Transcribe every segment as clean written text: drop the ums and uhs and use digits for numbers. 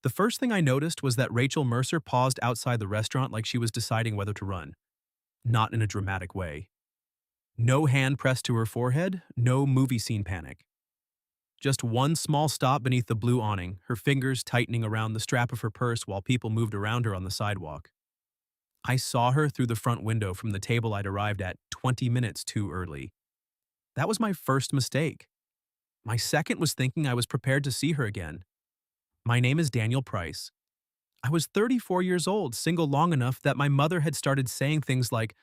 The first thing I noticed was that Rachel Mercer paused outside the restaurant like she was deciding whether to run, not in a dramatic way. No hand pressed to her forehead, no movie scene panic. Just one small stop beneath the blue awning, her fingers tightening around the strap of her purse while people moved around her on the sidewalk. I saw her through the front window from the table I'd arrived at 20 minutes too early. That was my first mistake. My second was thinking I was prepared to see her again. My name is Daniel Price. I was 34 years old, single long enough that my mother had started saying things like,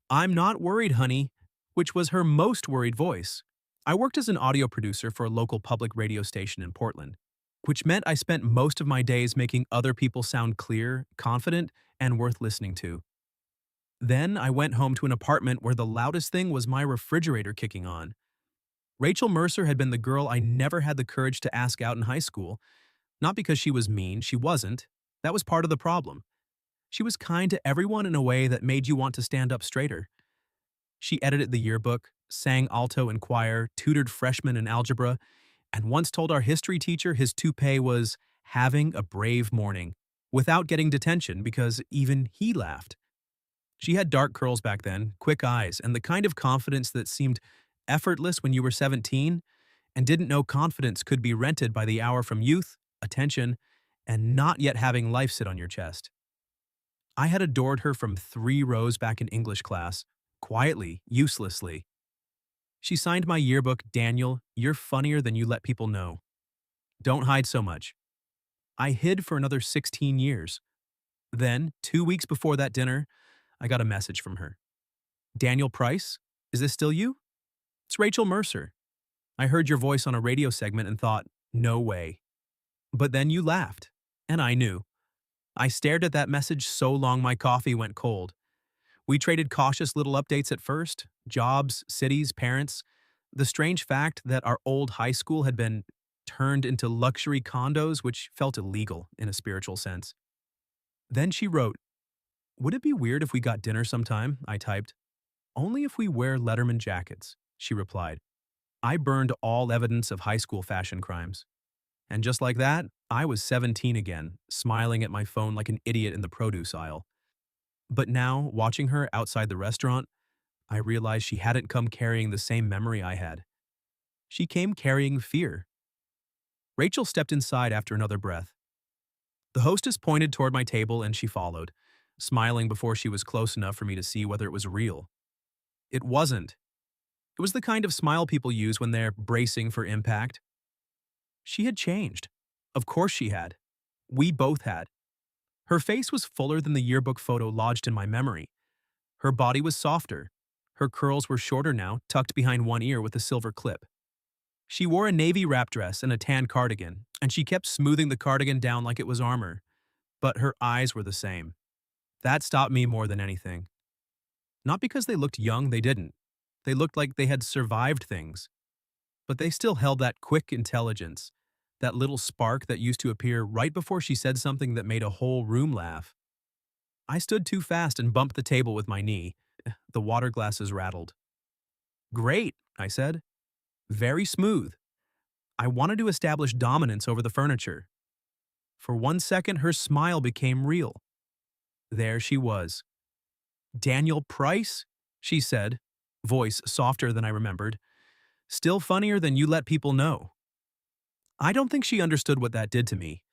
"I'm not worried, honey," which was her most worried voice. I worked as an audio producer for a local public radio station in Portland, which meant I spent most of my days making other people sound clear, confident, and worth listening to. Then I went home to an apartment where the loudest thing was my refrigerator kicking on. Rachel Mercer had been the girl I never had the courage to ask out in high school, not because she was mean, she wasn't. That was part of the problem. She was kind to everyone in a way that made you want to stand up straighter. She edited the yearbook, sang alto in choir, tutored freshmen in algebra, and once told our history teacher his toupee was having a brave morning, without getting detention because even he laughed. She had dark curls back then, quick eyes, and the kind of confidence that seemed effortless when you were 17 and didn't know confidence could be rented by the hour from youth, attention, and not yet having life sit on your chest. I had adored her from 3 rows back in English class, quietly, uselessly. She signed my yearbook, "Daniel, you're funnier than you let people know. Don't hide so much." I hid for another 16 years. Then, 2 weeks before that dinner, I got a message from her. "Daniel Price? Is this still you? It's Rachel Mercer. I heard your voice on a radio segment and thought, no way. But then you laughed, and I knew. I stared at that message so long my coffee went cold. We traded cautious little updates at first, jobs, cities, parents. The strange fact that our old high school had been turned into luxury condos, which felt illegal in a spiritual sense. Then she wrote, "Would it be weird if we got dinner sometime?" I typed. "Only if we wear Letterman jackets," she replied. I burned all evidence of high school fashion crimes. And just like that, I was 17 again, smiling at my phone like an idiot in the produce aisle. But now, watching her outside the restaurant, I realized she hadn't come carrying the same memory I had. She came carrying fear. Rachel stepped inside after another breath. The hostess pointed toward my table and she followed, smiling before she was close enough for me to see whether it was real. It wasn't. It was the kind of smile people use when they're bracing for impact. She had changed. Of course she had. We both had. Her face was fuller than the yearbook photo lodged in my memory. Her body was softer. Her curls were shorter now, tucked behind one ear with a silver clip. She wore a navy wrap dress and a tan cardigan, and she kept smoothing the cardigan down like it was armor. But her eyes were the same. That stopped me more than anything. Not because they looked young, they didn't. They looked like they had survived things. But they still held that quick intelligence, that little spark that used to appear right before she said something that made a whole room laugh. I stood too fast and bumped the table with my knee. The water glasses rattled. "Great," I said. "Very smooth." I wanted to establish dominance over the furniture. For 1 second, her smile became real. There she was. "Daniel Price?" she said, voice softer than I remembered. "Still funnier than you let people know." I don't think she understood what that did to me.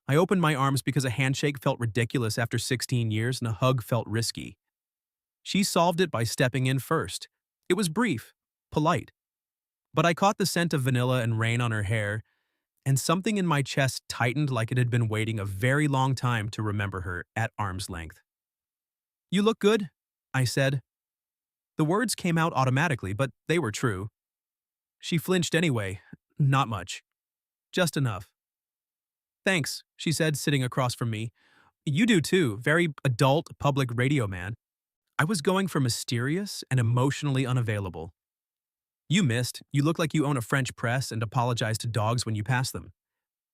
I opened my arms because a handshake felt ridiculous after 16 years and a hug felt risky. She solved it by stepping in first. It was brief, polite. But I caught the scent of vanilla and rain on her hair, and something in my chest tightened like it had been waiting a very long time to remember her at arm's length. "You look good," I said. The words came out automatically, but they were true. She flinched anyway. Not much. Just enough. "Thanks," she said, sitting across from me. "You do too, very adult public radio man." I was going for mysterious and emotionally unavailable. "You missed. You look like you own a French press and apologize to dogs when you pass them.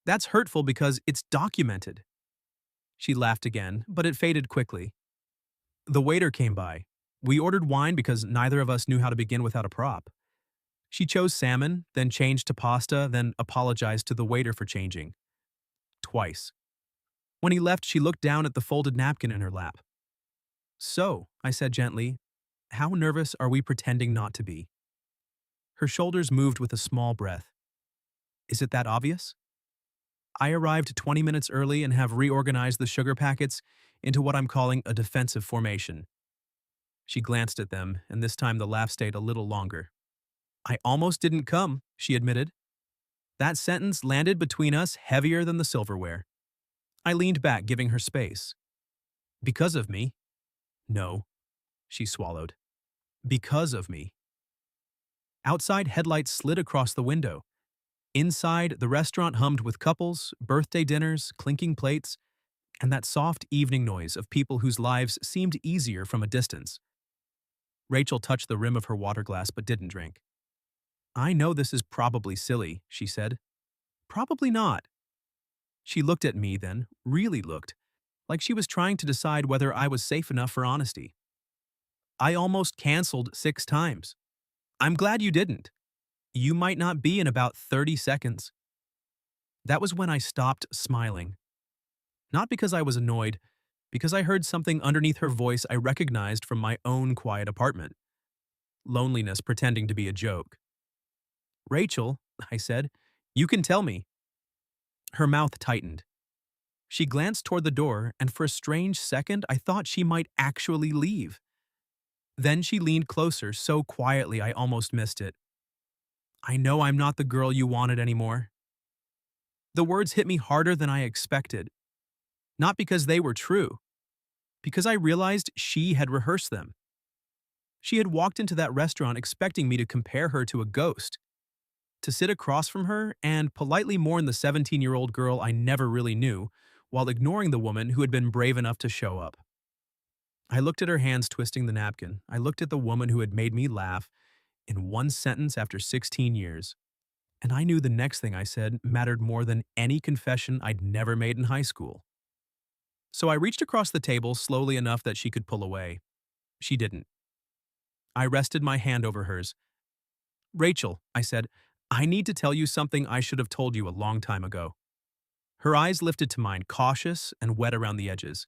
That's hurtful because it's documented." She laughed again, but it faded quickly. The waiter came by. We ordered wine because neither of us knew how to begin without a prop. She chose salmon, then changed to pasta, then apologized to the waiter for changing. Twice. When he left, she looked down at the folded napkin in her lap. "So," I said gently, "how nervous are we pretending not to be?" Her shoulders moved with a small breath. "Is it that obvious? I arrived 20 minutes early and have reorganized the sugar packets into what I'm calling a defensive formation." She glanced at them, and this time the laugh stayed a little longer. "I almost didn't come," she admitted. That sentence landed between us heavier than the silverware. I leaned back, giving her space. "Because of me?" "No," she swallowed. "Because of me." Outside, headlights slid across the window. Inside, the restaurant hummed with couples, birthday dinners, clinking plates, and that soft evening noise of people whose lives seemed easier from a distance. Rachel touched the rim of her water glass but didn't drink. "I know this is probably silly," she said. "Probably not." She looked at me then, really looked, like she was trying to decide whether I was safe enough for honesty. "I almost canceled 6 times. I'm glad you didn't. You might not be in about 30 seconds." That was when I stopped smiling. Not because I was annoyed, because I heard something underneath her voice I recognized from my own quiet apartment. Loneliness pretending to be a joke. "Rachel," I said, "you can tell me." Her mouth tightened. She glanced toward the door, and for a strange second I thought she might actually leave. Then she leaned closer so quietly I almost missed it. "I know I'm not the girl you wanted anymore." The words hit me harder than I expected. Not because they were true, because I realized she had rehearsed them. She had walked into that restaurant expecting me to compare her to a ghost, to sit across from her and politely mourn the 17-year-old girl I never really knew, while ignoring the woman who had been brave enough to show up. I looked at her hands twisting the napkin. I looked at the woman who had made me laugh in one sentence after 16 years. And I knew the next thing I said mattered more than any confession I'd never made in high school. So I reached across the table slowly enough that she could pull away. She didn't. I rested my hand over hers. "Rachel," I said, "I need to tell you something I should have told you a long time ago." Her eyes lifted to mine, cautious and wet around the edges.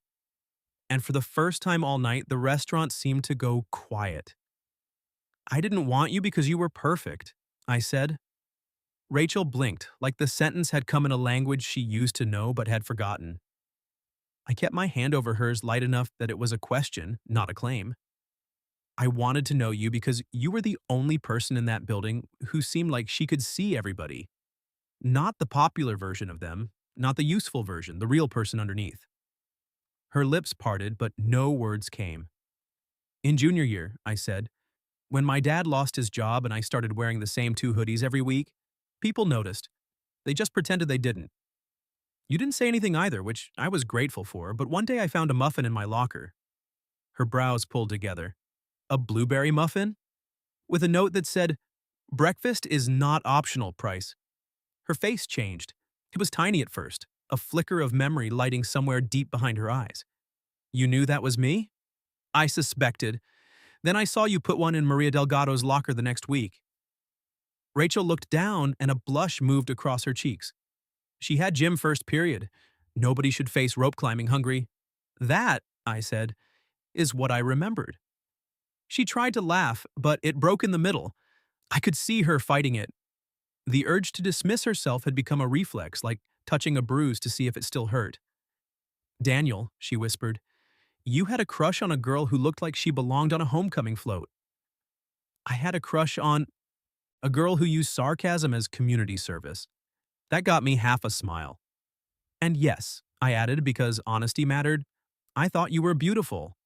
And for the first time all night, the restaurant seemed to go quiet. "I didn't want you because you were perfect," I said. Rachel blinked, like the sentence had come in a language she used to know but had forgotten. I kept my hand over hers light enough that it was a question, not a claim. "I wanted to know you because you were the only person in that building who seemed like she could see everybody. Not the popular version of them, not the useful version, the real person underneath." Her lips parted, but no words came. "In junior year," I said, "when my dad lost his job and I started wearing the same 2 hoodies every week, people noticed. They just pretended they didn't. You didn't say anything either, which I was grateful for, but one day I found a muffin in my locker." Her brows pulled together. "A blueberry muffin? With a note that said, 'Breakfast is not optional, Price.'" Her face changed. It was tiny at first, a flicker of memory lighting somewhere deep behind her eyes. "You knew that was me?" "I suspected. Then I saw you put one in Maria Delgado's locker the next week." Rachel looked down and a blush moved across her cheeks. "She had gym first period. Nobody should face rope climbing hungry." "That," I said, "is what I remembered." She tried to laugh, but it broke in the middle. I could see her fighting it. The urge to dismiss herself had become a reflex, like touching a bruise to see if it still hurt. "Daniel," she whispered, "you had a crush on a girl who looked like she belonged on a homecoming float." "I had a crush on a girl who used sarcasm as community service." That got me half a smile. "And yes," I added because honesty mattered, "I thought you were beautiful."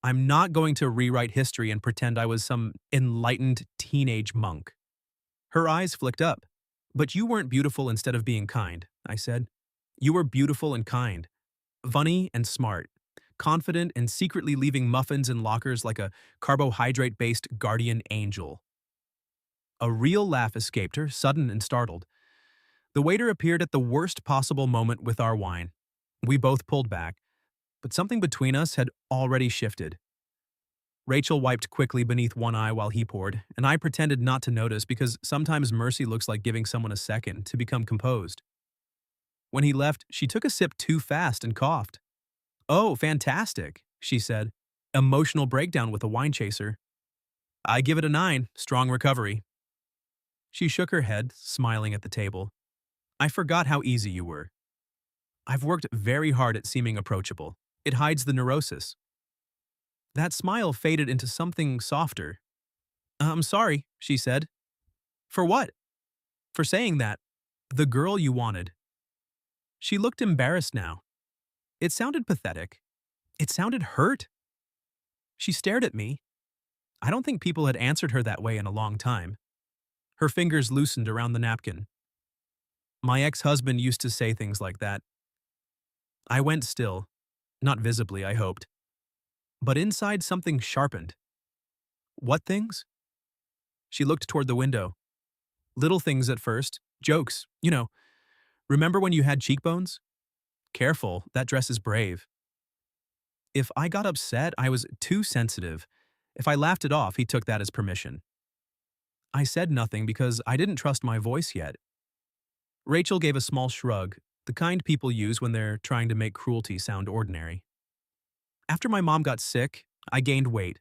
I'm not going to rewrite history and pretend I was some enlightened teenage monk. Her eyes flicked up. "But you weren't beautiful instead of being kind," I said. "You were beautiful and kind. Funny and smart. Confident and secretly leaving muffins in lockers like a carbohydrate-based guardian angel." A real laugh escaped her, sudden and startled. The waiter appeared at the worst possible moment with our wine. We both pulled back, but something between us had already shifted. Rachel wiped quickly beneath one eye while he poured, and I pretended not to notice because sometimes mercy looks like giving someone a second to become composed. When he left, she took a sip too fast and coughed. "Oh, fantastic," she said. "Emotional breakdown with a wine chaser. I give it a 9, strong recovery." She shook her head, smiling at the table. "I forgot how easy you were. I've worked very hard at seeming approachable. It hides the neurosis." That smile faded into something softer. "I'm sorry," she said. "For what?" "For saying that. The girl you wanted." She looked embarrassed now. It sounded pathetic. It sounded hurt. She stared at me. I don't think people had answered her that way in a long time. Her fingers loosened around the napkin. "My ex-husband used to say things like that." I went still. Not visibly, I hoped. But inside something sharpened. "What things?" She looked toward the window. "Little things at first. Jokes. You know. Remember when you had cheekbones? Careful, that dress is brave." If I got upset, I was too sensitive. If I laughed it off, he took that as permission. I said nothing because I didn't trust my voice yet. Rachel gave a small shrug, the kind people use when they're trying to make cruelty sound ordinary. After my mom got sick, I gained weight.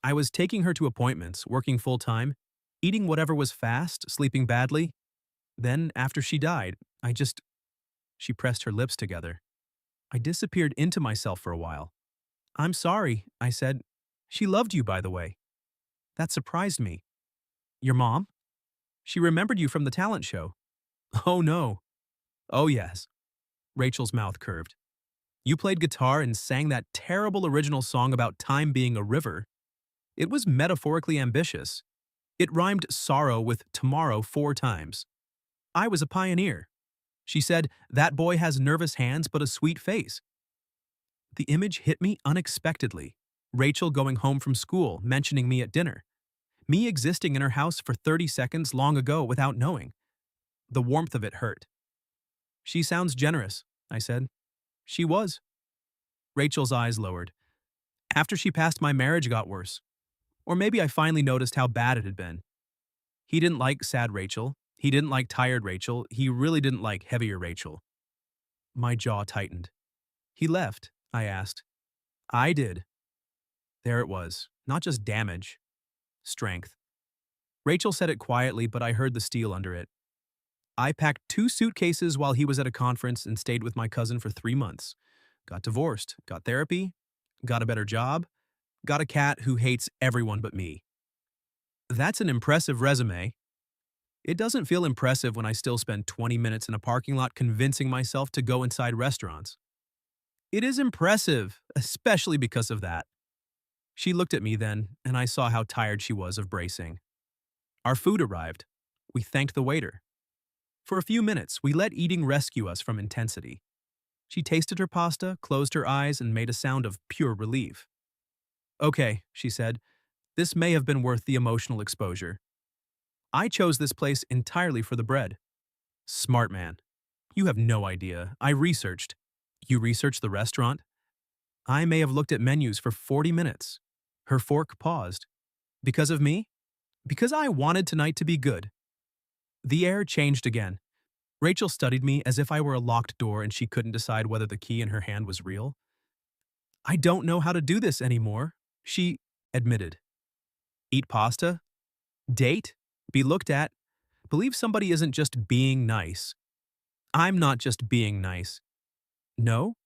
I was taking her to appointments, working full-time, eating whatever was fast, sleeping badly. Then, after she died, She pressed her lips together. I disappeared into myself for a while. "I'm sorry," I said. "She loved you, by the way." That surprised me. "Your mom?" "She remembered you from the talent show." "Oh no." "Oh yes." Rachel's mouth curved. "You played guitar and sang that terrible original song about time being a river. It was metaphorically ambitious. It rhymed sorrow with tomorrow 4 times. I was a pioneer." She said, "That boy has nervous hands but a sweet face." The image hit me unexpectedly. Rachel going home from school, mentioning me at dinner. Me existing in her house for 30 seconds long ago without knowing. The warmth of it hurt. "She sounds generous," I said. "She was." Rachel's eyes lowered. "After she passed, my marriage got worse. Or maybe I finally noticed how bad it had been. He didn't like sad Rachel. He didn't like tired Rachel. He really didn't like heavier Rachel." My jaw tightened. "He left?" I asked. "I did." There it was. Not just damage. Strength. Rachel said it quietly, but I heard the steel under it. "I packed 2 suitcases while he was at a conference and stayed with my cousin for 3 months. Got divorced, got therapy, got a better job, got a cat who hates everyone but me." That's an impressive resume. It doesn't feel impressive when I still spend 20 minutes in a parking lot convincing myself to go inside restaurants. It is impressive, especially because of that. She looked at me then, and I saw how tired she was of bracing. Our food arrived. We thanked the waiter. For a few minutes, we let eating rescue us from intensity. She tasted her pasta, closed her eyes, and made a sound of pure relief. "Okay," she said, "this may have been worth the emotional exposure. I chose this place entirely for the bread." "Smart man. You have no idea. I researched." "You researched the restaurant?" "I may have looked at menus for 40 minutes. Her fork paused. "Because of me?" "Because I wanted tonight to be good." The air changed again. Rachel studied me as if I were a locked door and she couldn't decide whether the key in her hand was real. "I don't know how to do this anymore," she admitted. "Eat pasta? Date? Be looked at? Believe somebody isn't just being nice." "I'm not just being nice." "No?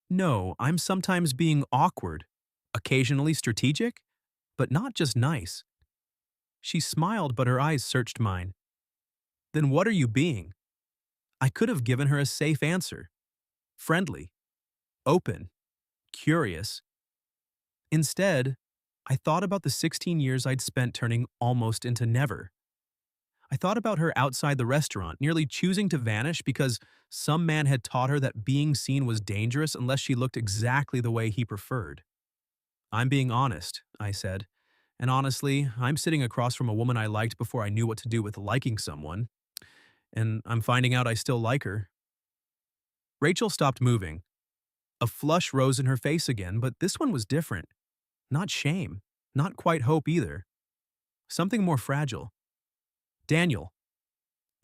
No, I'm sometimes being awkward, occasionally strategic, but not just nice." She smiled, but her eyes searched mine. "Then what are you being?" I could have given her a safe answer. Friendly, open, curious. Instead, I thought about the 16 years I'd spent turning almost into never. I thought about her outside the restaurant, nearly choosing to vanish because some man had taught her that being seen was dangerous unless she looked exactly the way he preferred. "I'm being honest," I said. "And honestly, I'm sitting across from a woman I liked before I knew what to do with liking someone. And I'm finding out I still like her." Rachel stopped moving. A flush rose in her face again, but this one was different. Not shame. Not quite hope either. Something more fragile. "Daniel."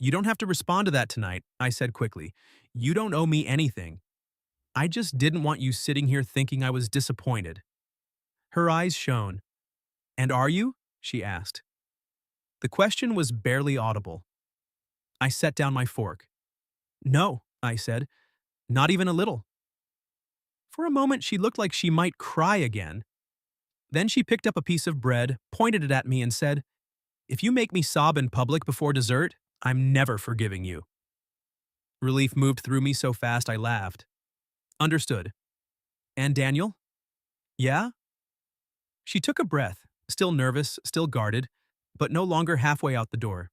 You don't have to respond to that tonight, I said quickly. You don't owe me anything. I just didn't want you sitting here thinking I was disappointed. Her eyes shone. And are you? She asked. The question was barely audible. I set down my fork. No, I said. Not even a little. For a moment, she looked like she might cry again. Then she picked up a piece of bread, pointed it at me, and said, If you make me sob in public before dessert, I'm never forgiving you. Relief moved through me so fast I laughed. Understood. And Daniel? Yeah? She took a breath, still nervous, still guarded, but no longer halfway out the door.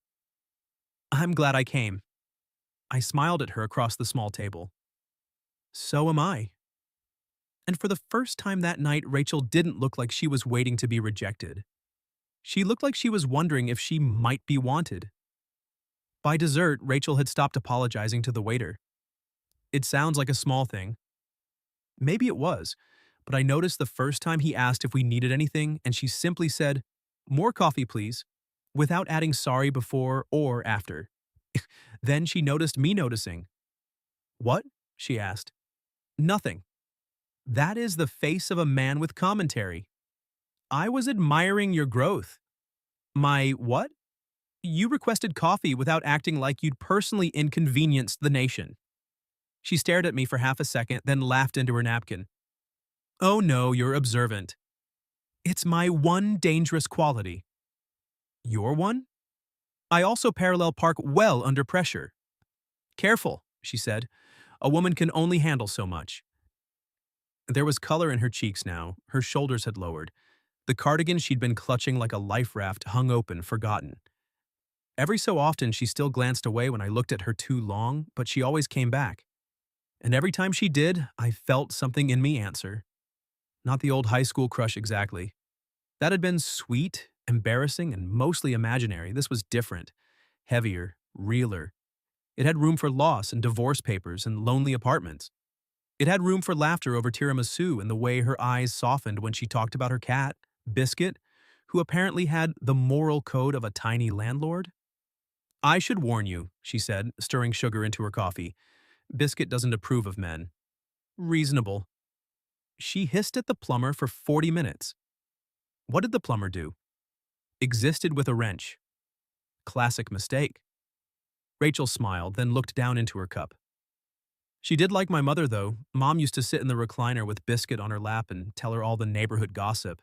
I'm glad I came. I smiled at her across the small table. So am I. And for the first time that night, Rachel didn't look like she was waiting to be rejected. She looked like she was wondering if she might be wanted. By dessert, Rachel had stopped apologizing to the waiter. It sounds like a small thing. Maybe it was, but I noticed the first time he asked if we needed anything, and she simply said, More coffee, please, without adding sorry before or after. Then she noticed me noticing. What? She asked. Nothing. That is the face of a man with commentary. I was admiring your growth. My what? You requested coffee without acting like you'd personally inconvenienced the nation. She stared at me for half a second, then laughed into her napkin. Oh no, you're observant. It's my one dangerous quality. Your one? I also parallel park well under pressure. Careful, she said. A woman can only handle so much. There was color in her cheeks now. Her shoulders had lowered. The cardigan she'd been clutching like a life raft hung open, forgotten. Every so often she still glanced away when I looked at her too long, but she always came back. And every time she did, I felt something in me answer. Not the old high school crush exactly. That had been sweet, embarrassing, and mostly imaginary. This was different. Heavier, realer. It had room for loss and divorce papers and lonely apartments. It had room for laughter over tiramisu and the way her eyes softened when she talked about her cat, Biscuit, who apparently had the moral code of a tiny landlord. I should warn you, she said, stirring sugar into her coffee. Biscuit doesn't approve of men. Reasonable. She hissed at the plumber for 40 minutes. What did the plumber do? Existed with a wrench. Classic mistake. Rachel smiled, then looked down into her cup. She did like my mother, though. Mom used to sit in the recliner with Biscuit on her lap and tell her all the neighborhood gossip.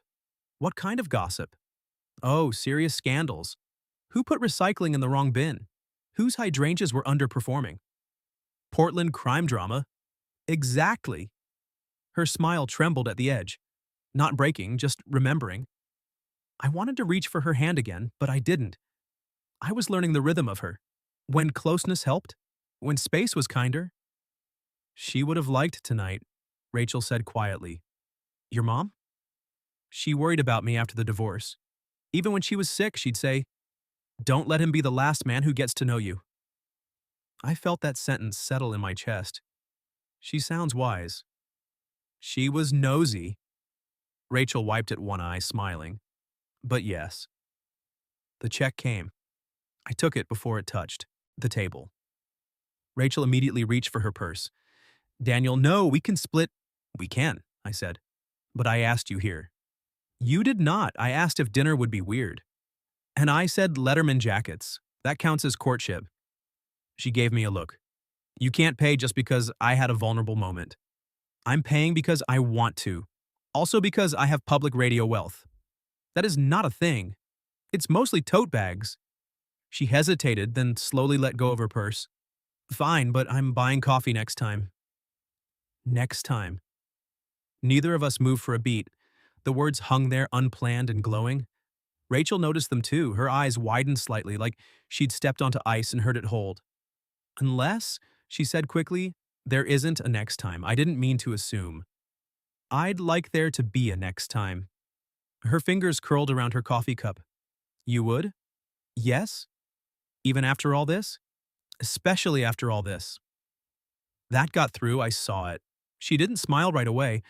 What kind of gossip? Oh, serious scandals. Who put recycling in the wrong bin? Whose hydrangeas were underperforming? Portland crime drama? Exactly. Her smile trembled at the edge. Not breaking, just remembering. I wanted to reach for her hand again, but I didn't. I was learning the rhythm of her. When closeness helped. When space was kinder. She would have liked tonight, Rachel said quietly. Your mom? She worried about me after the divorce. Even when she was sick, she'd say, Don't let him be the last man who gets to know you. I felt that sentence settle in my chest. She sounds wise. She was nosy. Rachel wiped at one eye, smiling. But yes. The check came. I took it before it touched the table. Rachel immediately reached for her purse. Daniel, no, we can split. We can, I said. But I asked you here. You did not. I asked if dinner would be weird. And I said Letterman jackets. That counts as courtship. She gave me a look. You can't pay just because I had a vulnerable moment. I'm paying because I want to. Also because I have public radio wealth. That is not a thing. It's mostly tote bags. She hesitated, then slowly let go of her purse. Fine, but I'm buying coffee next time. Next time. Neither of us moved for a beat. The words hung there unplanned and glowing. Rachel noticed them too. Her eyes widened slightly, like she'd stepped onto ice and heard it hold. Unless, she said quickly, there isn't a next time. I didn't mean to assume. I'd like there to be a next time. Her fingers curled around her coffee cup. You would? Yes? Even after all this? Especially after all this. That got through, I saw it. She didn't smile right away.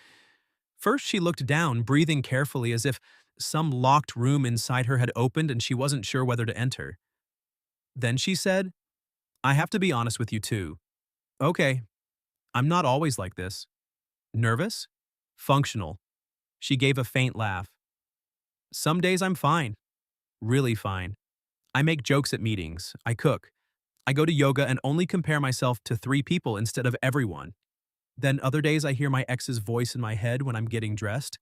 First, she looked down, breathing carefully as if some locked room inside her had opened and she wasn't sure whether to enter. Then she said, I have to be honest with you too. Okay, I'm not always like this. Nervous? Functional. She gave a faint laugh. Some days I'm fine. Really fine. I make jokes at meetings. I cook. I go to yoga and only compare myself to 3 people instead of everyone. Then other days I hear my ex's voice in my head when I'm getting dressed,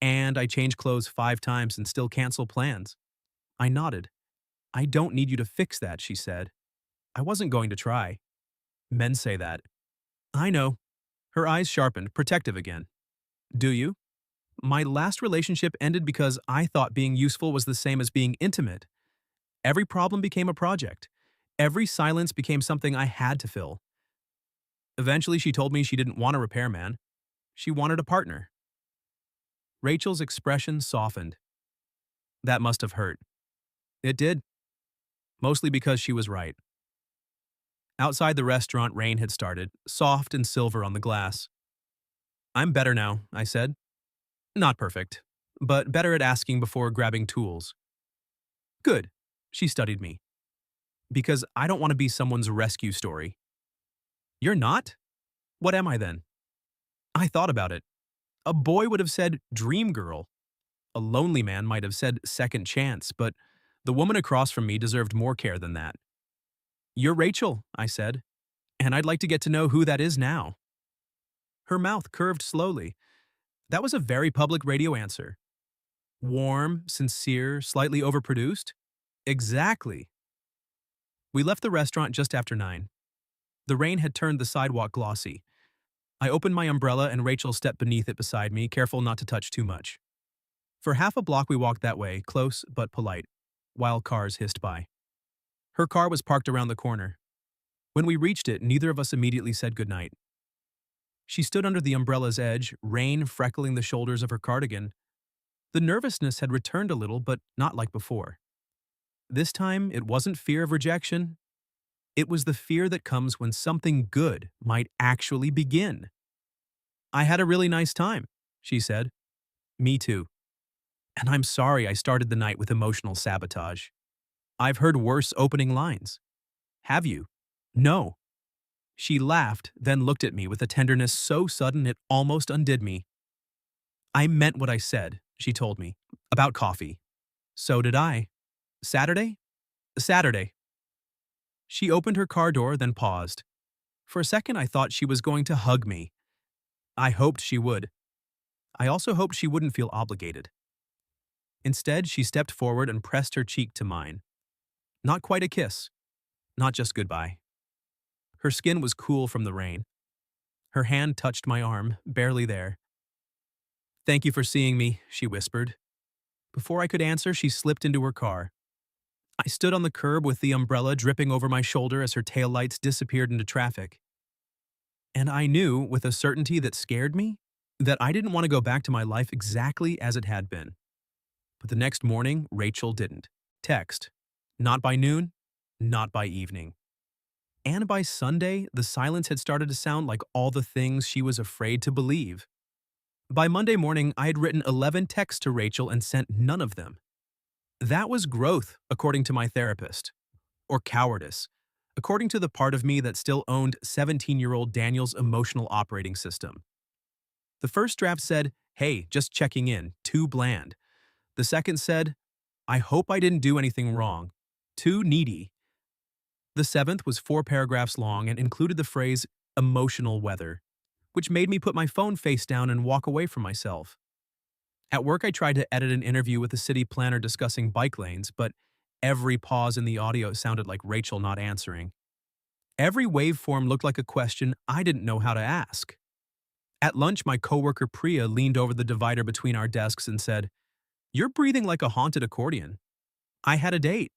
and I change clothes 5 times and still cancel plans. I nodded. I don't need you to fix that, she said. I wasn't going to try. Men say that. I know. Her eyes sharpened, protective again. Do you? My last relationship ended because I thought being useful was the same as being intimate. Every problem became a project. Every silence became something I had to fill. Eventually, she told me she didn't want a repairman. She wanted a partner. Rachel's expression softened. That must have hurt. It did, mostly because she was right. Outside the restaurant, rain had started, soft and silver on the glass. I'm better now, I said. Not perfect, but better at asking before grabbing tools. Good, she studied me. Because I don't want to be someone's rescue story. You're not? What am I then? I thought about it. A boy would have said dream girl. A lonely man might have said second chance, but the woman across from me deserved more care than that. You're Rachel, I said, and I'd like to get to know who that is now. Her mouth curved slowly. That was a very public radio answer. Warm, sincere, slightly overproduced? Exactly. We left the restaurant just after 9. The rain had turned the sidewalk glossy. I opened my umbrella and Rachel stepped beneath it beside me, careful not to touch too much. For half a block we walked that way, close but polite, while cars hissed by. Her car was parked around the corner. When we reached it, neither of us immediately said goodnight. She stood under the umbrella's edge, rain freckling the shoulders of her cardigan. The nervousness had returned a little, but not like before. This time, it wasn't fear of rejection. It was the fear that comes when something good might actually begin. I had a really nice time, she said. Me too. And I'm sorry I started the night with emotional sabotage. I've heard worse opening lines. Have you? No. She laughed, then looked at me with a tenderness so sudden it almost undid me. I meant what I said, she told me, about coffee. So did I. Saturday? Saturday. She opened her car door, then paused. For a second, I thought she was going to hug me. I hoped she would. I also hoped she wouldn't feel obligated. Instead, she stepped forward and pressed her cheek to mine. Not quite a kiss. Not just goodbye. Her skin was cool from the rain. Her hand touched my arm, barely there. Thank you for seeing me, she whispered. Before I could answer, she slipped into her car. I stood on the curb with the umbrella dripping over my shoulder as her taillights disappeared into traffic. And I knew, with a certainty that scared me, that I didn't want to go back to my life exactly as it had been. But the next morning, Rachel didn't. Text. Not by noon, not by evening. And by Sunday, the silence had started to sound like all the things she was afraid to believe. By Monday morning, I had written 11 texts to Rachel and sent none of them. That was growth, according to my therapist. Or cowardice, according to the part of me that still owned 17-year-old Daniel's emotional operating system. The first draft said, hey, just checking in, too bland. The second said, I hope I didn't do anything wrong, too needy. The seventh was 4 paragraphs long and included the phrase, emotional weather, which made me put my phone face down and walk away from myself. At work, I tried to edit an interview with a city planner discussing bike lanes, but every pause in the audio sounded like Rachel not answering. Every waveform looked like a question I didn't know how to ask. At lunch, my coworker Priya leaned over the divider between our desks and said, You're breathing like a haunted accordion. I had a date.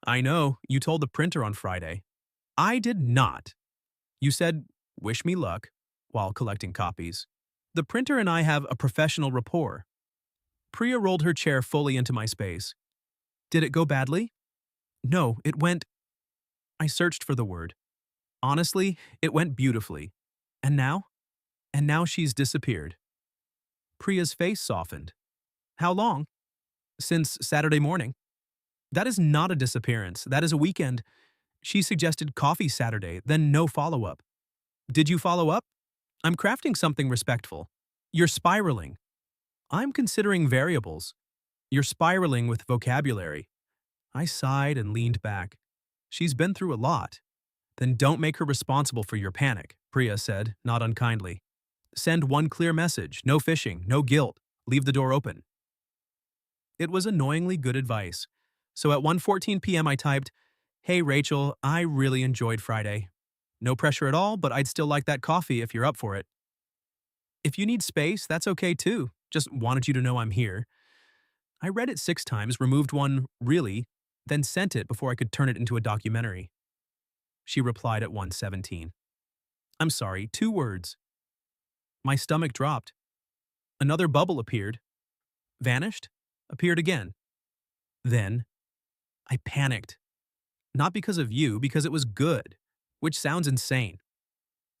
I know, you told the printer on Friday. I did not. You said, wish me luck, while collecting copies. The printer and I have a professional rapport. Priya rolled her chair fully into my space. Did it go badly? No, it went... I searched for the word. Honestly, it went beautifully. And now? And now she's disappeared. Priya's face softened. How long? Since Saturday morning. That is not a disappearance. That is a weekend. She suggested coffee Saturday, then no follow-up. Did you follow up? I'm crafting something respectful. You're spiraling. I'm considering variables. You're spiraling with vocabulary. I sighed and leaned back. She's been through a lot. Then don't make her responsible for your panic, Priya said, not unkindly. Send one clear message, no fishing, no guilt, leave the door open. It was annoyingly good advice. So at 1:14 p.m. I typed, Hey Rachel, I really enjoyed Friday. No pressure at all, but I'd still like that coffee if you're up for it. If you need space, that's okay too. Just wanted you to know I'm here. I read it 6 times, removed one, really, then sent it before I could turn it into a documentary. She replied at 1:17. I'm sorry, 2 words. My stomach dropped. Another bubble appeared, vanished, appeared again. Then, I panicked. Not because of you, because it was good, which sounds insane.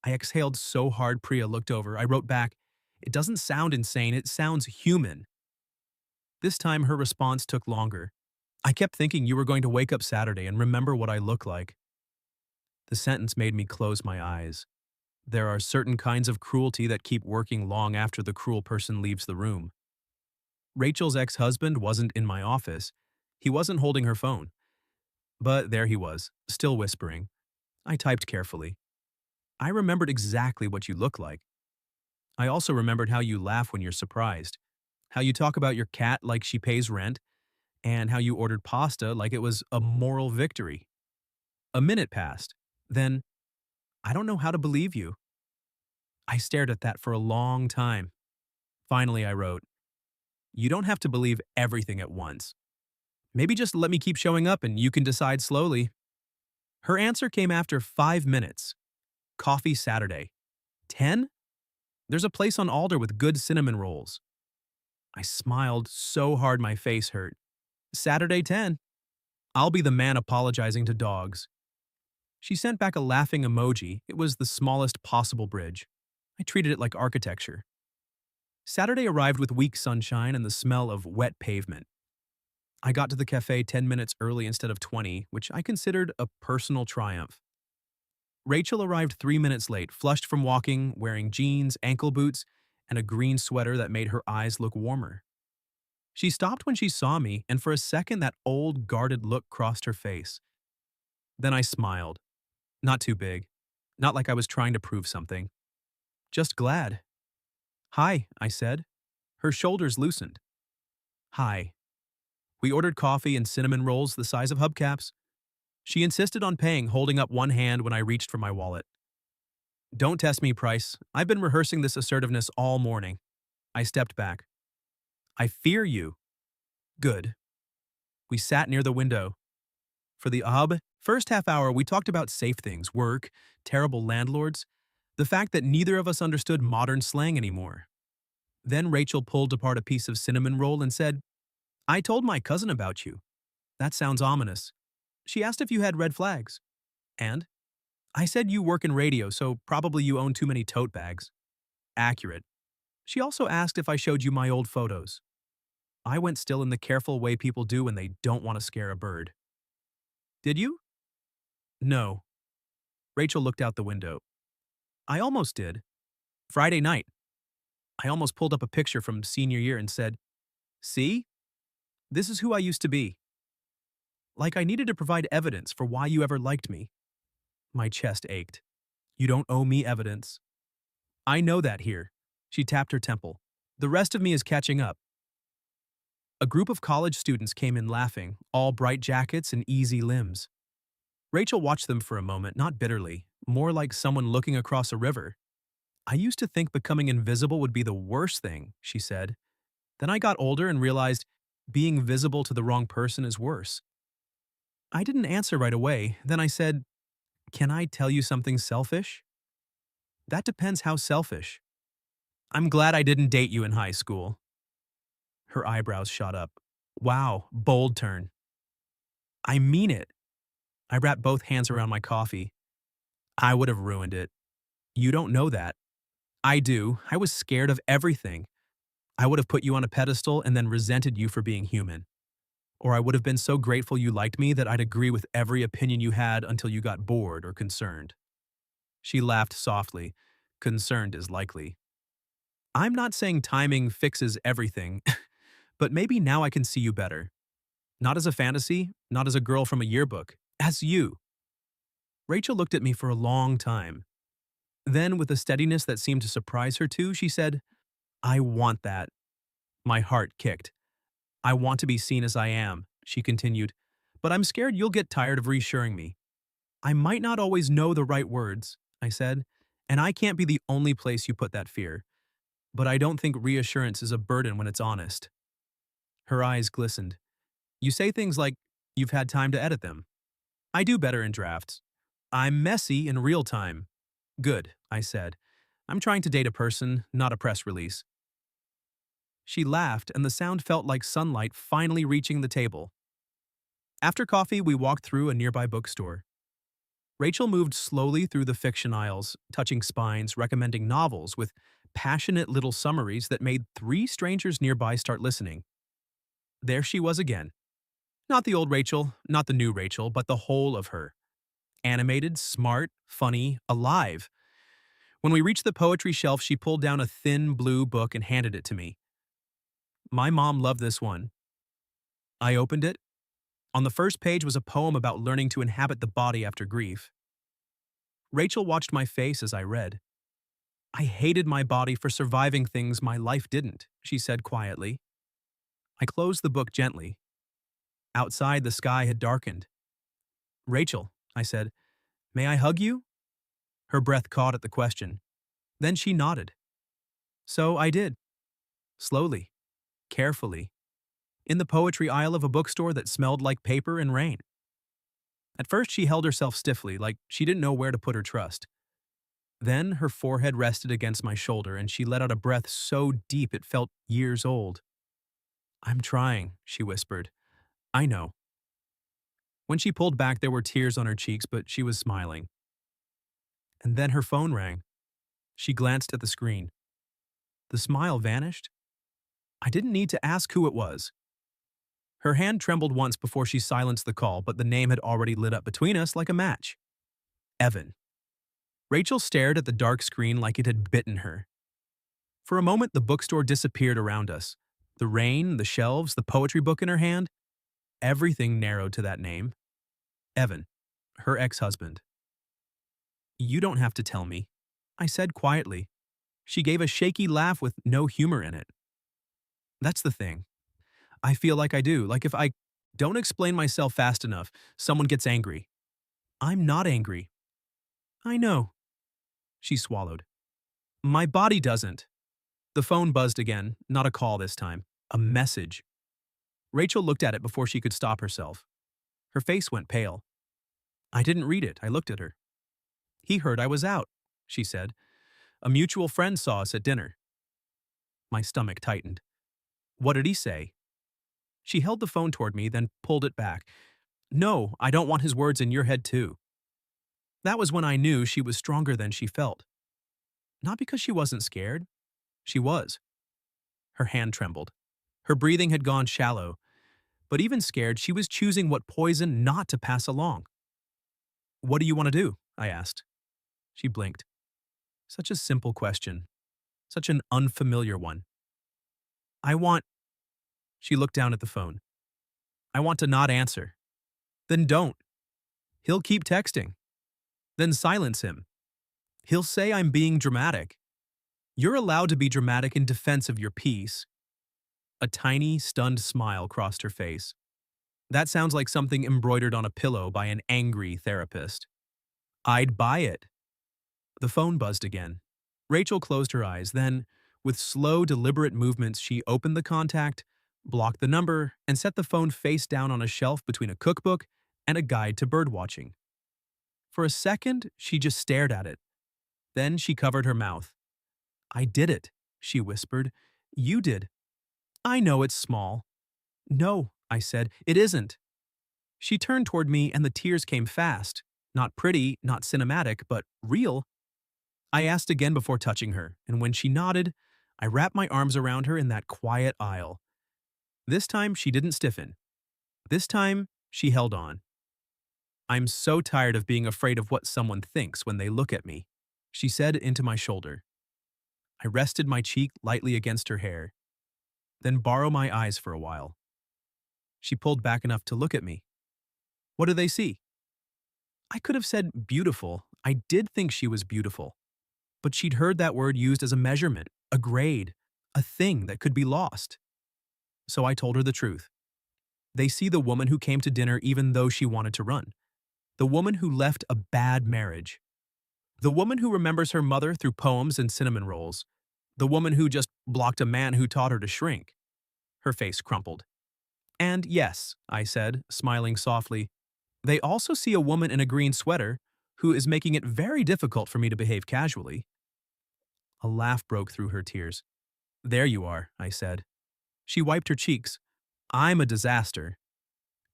I exhaled so hard Priya looked over. I wrote back, It doesn't sound insane, it sounds human. This time her response took longer. I kept thinking you were going to wake up Saturday and remember what I look like. The sentence made me close my eyes. There are certain kinds of cruelty that keep working long after the cruel person leaves the room. Rachel's ex-husband wasn't in my office. He wasn't holding her phone. But there he was, still whispering. I typed carefully. I remembered exactly what you look like. I also remembered how you laugh when you're surprised, how you talk about your cat like she pays rent, and how you ordered pasta like it was a moral victory. A minute passed. Then, I don't know how to believe you. I stared at that for a long time. Finally, I wrote, You don't have to believe everything at once. Maybe just let me keep showing up and you can decide slowly. Her answer came after 5 minutes. Coffee Saturday. 10? There's a place on Alder with good cinnamon rolls. I smiled so hard my face hurt. Saturday 10. I'll be the man apologizing to dogs. She sent back a laughing emoji. It was the smallest possible bridge. I treated it like architecture. Saturday arrived with weak sunshine and the smell of wet pavement. I got to the cafe 10 minutes early instead of 20, which I considered a personal triumph. Rachel arrived 3 minutes late, flushed from walking, wearing jeans, ankle boots, and a green sweater that made her eyes look warmer. She stopped when she saw me, and for a second that old, guarded look crossed her face. Then I smiled. Not too big. Not like I was trying to prove something. Just glad. Hi, I said. Her shoulders loosened. Hi. We ordered coffee and cinnamon rolls the size of hubcaps. She insisted on paying, holding up one hand when I reached for my wallet. Don't test me, Price. I've been rehearsing this assertiveness all morning. I stepped back. I fear you. Good. We sat near the window. For the first half hour, we talked about safe things, work, terrible landlords, the fact that neither of us understood modern slang anymore. Then Rachel pulled apart a piece of cinnamon roll and said, I told my cousin about you. That sounds ominous. She asked if you had red flags. And? I said you work in radio, so probably you own too many tote bags. Accurate. She also asked if I showed you my old photos. I went still in the careful way people do when they don't want to scare a bird. Did you? No. Rachel looked out the window. I almost did. Friday night. I almost pulled up a picture from senior year and said, See? This is who I used to be. Like I needed to provide evidence for why you ever liked me. My chest ached. You don't owe me evidence. I know that here. She tapped her temple. The rest of me is catching up. A group of college students came in laughing, all bright jackets and easy limbs. Rachel watched them for a moment, not bitterly, more like someone looking across a river. I used to think becoming invisible would be the worst thing, she said. Then I got older and realized being visible to the wrong person is worse. I didn't answer right away. Then I said, Can I tell you something selfish? That depends how selfish. I'm glad I didn't date you in high school. Her eyebrows shot up. Wow, bold turn. I mean it. I wrapped both hands around my coffee. I would have ruined it. You don't know that. I do. I was scared of everything. I would have put you on a pedestal and then resented you for being human. Or I would have been so grateful you liked me that I'd agree with every opinion you had until you got bored or concerned. She laughed softly. Concerned is likely. I'm not saying timing fixes everything, but maybe now I can see you better. Not as a fantasy, not as a girl from a yearbook, as you. Rachel looked at me for a long time. Then, with a steadiness that seemed to surprise her too, she said, I want that. My heart kicked. I want to be seen as I am, she continued, but I'm scared you'll get tired of reassuring me. I might not always know the right words, I said, and I can't be the only place you put that fear. But I don't think reassurance is a burden when it's honest. Her eyes glistened. You say things like, you've had time to edit them. I do better in drafts. I'm messy in real time. Good, I said. I'm trying to date a person, not a press release. She laughed, and the sound felt like sunlight finally reaching the table. After coffee, we walked through a nearby bookstore. Rachel moved slowly through the fiction aisles, touching spines, recommending novels with passionate little summaries that made three strangers nearby start listening. There she was again. Not the old Rachel, not the new Rachel, but the whole of her. Animated, smart, funny, alive. When we reached the poetry shelf, she pulled down a thin blue book and handed it to me. My mom loved this one. I opened it. On the first page was a poem about learning to inhabit the body after grief. Rachel watched my face as I read. I hated my body for surviving things my life didn't, she said quietly. I closed the book gently. Outside, the sky had darkened. Rachel, I said, may I hug you? Her breath caught at the question. Then she nodded. So I did. Slowly, carefully, in the poetry aisle of a bookstore that smelled like paper and rain. At first, she held herself stiffly, like she didn't know where to put her trust. Then her forehead rested against my shoulder, and she let out a breath so deep it felt years old. I'm trying, she whispered. I know. When she pulled back, there were tears on her cheeks, but she was smiling. And then her phone rang. She glanced at the screen. The smile vanished. I didn't need to ask who it was. Her hand trembled once before she silenced the call, but the name had already lit up between us like a match. Evan. Rachel stared at the dark screen like it had bitten her. For a moment, the bookstore disappeared around us. The rain, the shelves, the poetry book in her hand, everything narrowed to that name. Evan, her ex-husband. You don't have to tell me, I said quietly. She gave a shaky laugh with no humor in it. That's the thing. I feel like I do, like if I don't explain myself fast enough, someone gets angry. I'm not angry. I know. She swallowed. My body doesn't. The phone buzzed again, not a call this time, a message. Rachel looked at it before she could stop herself. Her face went pale. I didn't read it, I looked at her. He heard I was out, she said. A mutual friend saw us at dinner. My stomach tightened. What did he say? She held the phone toward me, then pulled it back. No, I don't want his words in your head too. That was when I knew she was stronger than she felt. Not because she wasn't scared. She was. Her hand trembled. Her breathing had gone shallow. But even scared, she was choosing what poison not to pass along. What do you want to do? I asked. She blinked. Such a simple question. Such an unfamiliar one. I want... She looked down at the phone. I want to not answer. Then don't. He'll keep texting. Then silence him. He'll say I'm being dramatic. You're allowed to be dramatic in defense of your peace. A tiny, stunned smile crossed her face. That sounds like something embroidered on a pillow by an angry therapist. I'd buy it. The phone buzzed again. Rachel closed her eyes, then, with slow, deliberate movements, she opened the contact, blocked the number, and set the phone face down on a shelf between a cookbook and a guide to birdwatching. For a second, she just stared at it. Then she covered her mouth. I did it, she whispered. You did. I know it's small. No, I said, it isn't. She turned toward me and the tears came fast. Not pretty, not cinematic, but real. I asked again before touching her, and when she nodded, I wrapped my arms around her in that quiet aisle. This time she didn't stiffen. This time, she held on. I'm so tired of being afraid of what someone thinks when they look at me, she said into my shoulder. I rested my cheek lightly against her hair, then borrowed my eyes for a while. She pulled back enough to look at me. What do they see? I could have said beautiful. I did think she was beautiful. But she'd heard that word used as a measurement, a grade, a thing that could be lost. So I told her the truth. They see the woman who came to dinner even though she wanted to run. The woman who left a bad marriage. The woman who remembers her mother through poems and cinnamon rolls. The woman who just blocked a man who taught her to shrink. Her face crumpled. And yes, I said, smiling softly, they also see a woman in a green sweater who is making it very difficult for me to behave casually. A laugh broke through her tears. There you are, I said. She wiped her cheeks. I'm a disaster.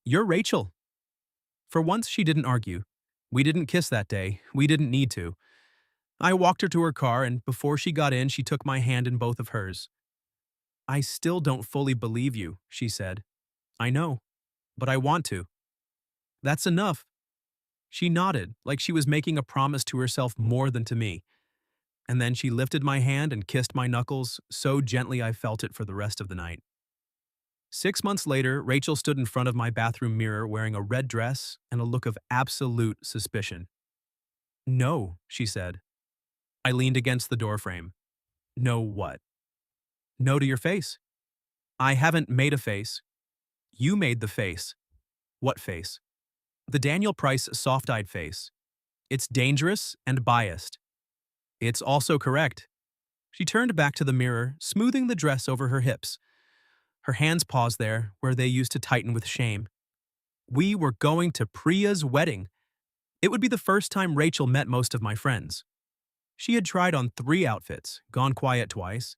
You're Rachel. For once, she didn't argue. We didn't kiss that day. We didn't need to. I walked her to her car, and before she got in, she took my hand in both of hers. I still don't fully believe you, she said. I know, but I want to. That's enough. She nodded, like she was making a promise to herself more than to me. And then she lifted my hand and kissed my knuckles so gently I felt it for the rest of the night. 6 months later, Rachel stood in front of my bathroom mirror wearing a red dress and a look of absolute suspicion. No, she said. I leaned against the doorframe. No what? No to your face. I haven't made a face. You made the face. What face? The Daniel Price soft-eyed face. It's dangerous and biased. It's also correct. She turned back to the mirror, smoothing the dress over her hips. Her hands paused there, where they used to tighten with shame. We were going to Priya's wedding. It would be the first time Rachel met most of my friends. She had tried on 3 outfits, gone quiet twice,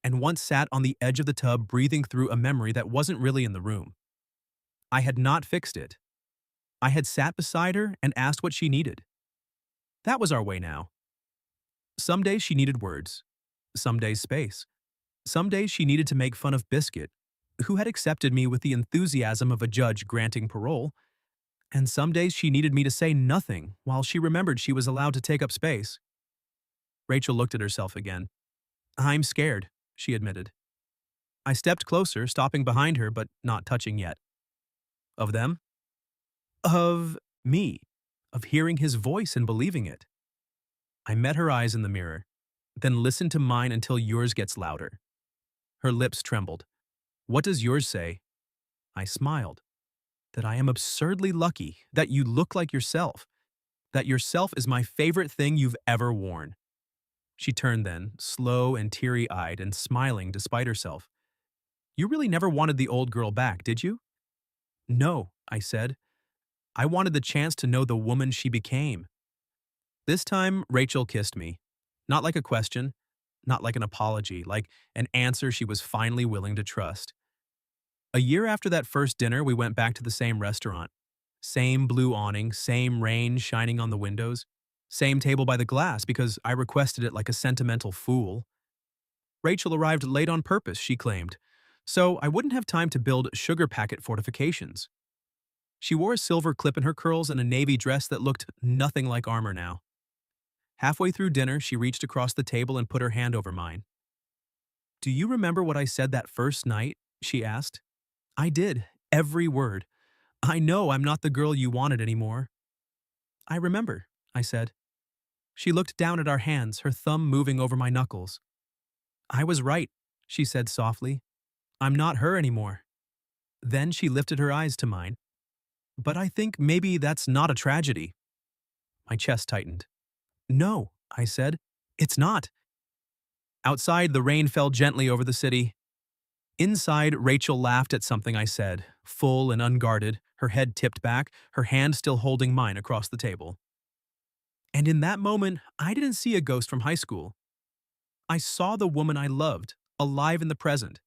and once sat on the edge of the tub breathing through a memory that wasn't really in the room. I had not fixed it. I had sat beside her and asked what she needed. That was our way now. Some days she needed words. Some days space. Some days she needed to make fun of Biscuit, who had accepted me with the enthusiasm of a judge granting parole, and some days she needed me to say nothing while she remembered she was allowed to take up space. Rachel looked at herself again. I'm scared, she admitted. I stepped closer, stopping behind her but not touching yet. Of them? Of me. Of hearing his voice and believing it. I met her eyes in the mirror, then listened to mine until yours gets louder. Her lips trembled. What does yours say? I smiled. That I am absurdly lucky, that you look like yourself, that yourself is my favorite thing you've ever worn. She turned then, slow and teary-eyed and smiling despite herself. You really never wanted the old girl back, did you? No, I said. I wanted the chance to know the woman she became. This time, Rachel kissed me. Not like a question, not like an apology, like an answer she was finally willing to trust. A year after that first dinner, we went back to the same restaurant. Same blue awning, same rain shining on the windows, same table by the glass because I requested it like a sentimental fool. Rachel arrived late on purpose, she claimed, so I wouldn't have time to build sugar packet fortifications. She wore a silver clip in her curls and a navy dress that looked nothing like armor now. Halfway through dinner, she reached across the table and put her hand over mine. Do you remember what I said that first night? She asked. I did, every word. I know I'm not the girl you wanted anymore. I remember, I said. She looked down at our hands, her thumb moving over my knuckles. I was right, she said softly. I'm not her anymore. Then she lifted her eyes to mine. But I think maybe that's not a tragedy. My chest tightened. No, I said. It's not. Outside, the rain fell gently over the city. Inside, Rachel laughed at something I said, full and unguarded, her head tipped back, her hand still holding mine across the table. And in that moment, I didn't see a ghost from high school. I saw the woman I loved, alive in the present,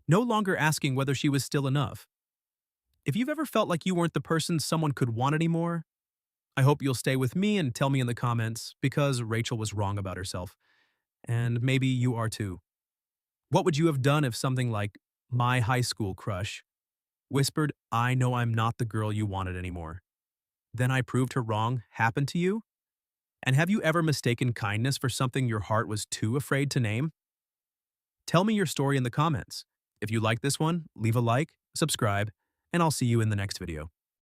no longer asking whether she was still enough. If you've ever felt like you weren't the person someone could want anymore, I hope you'll stay with me and tell me in the comments because Rachel was wrong about herself. And maybe you are too. What would you have done if something like my high school crush Whispered, I know I'm not the girl you wanted anymore. Then I proved her wrong happened to you? And have you ever mistaken kindness for something your heart was too afraid to name? Tell me your story in the comments. If you like this one, leave a like, subscribe, and I'll see you in the next video.